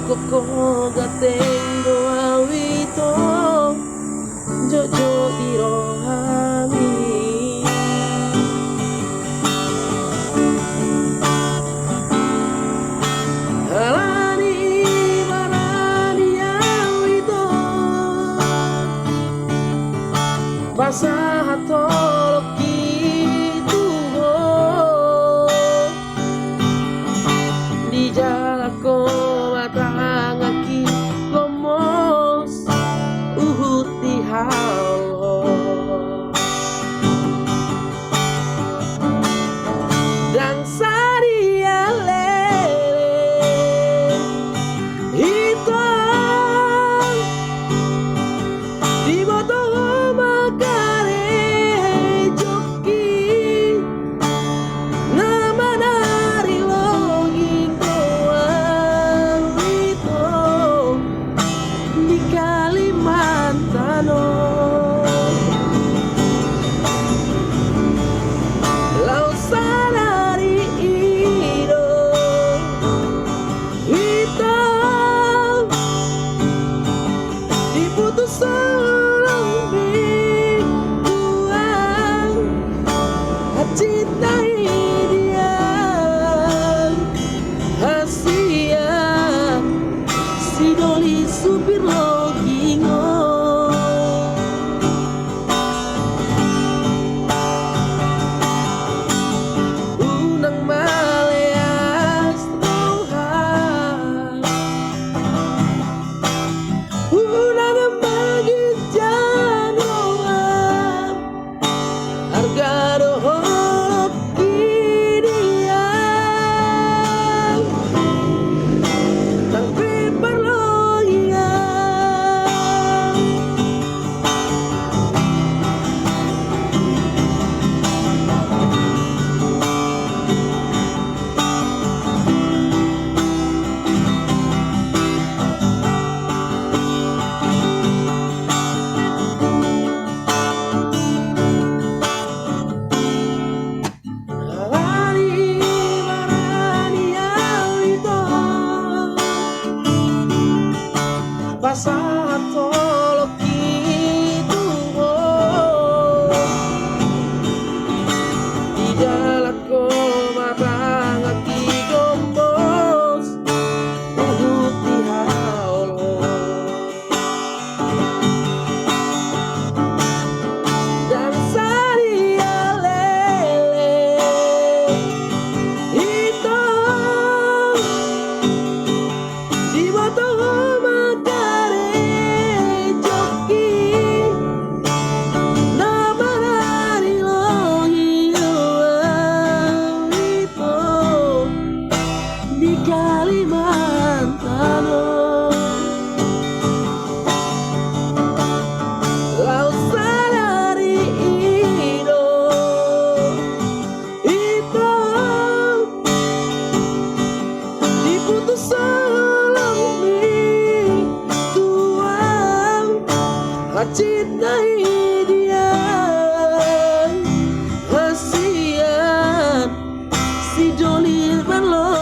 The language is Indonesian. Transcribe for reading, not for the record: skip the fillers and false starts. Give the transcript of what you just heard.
Koko gateng doa wito jojo dirohami halani marani wito basah tolok kituho di jalako matangaki lomos uhut di halo dan saria lele hitam di botol makare joki nama dari loging doang itu di Kalimantan lau sadari ido hitam diputus lebih tuang cintai dia hasia si doli supir logingo unang maleas Tuhan unang bagi janoan harga dohol kidian tapi perloyang halani marani awito basah tolok kituho di jalako matangaki gombos uhut di halo dan saria lele hitam di botol makare joki nama dari logian itu di Kalimantan lau sadari ido hitam diputus lebih tuang cintai dia hasian si joli berlo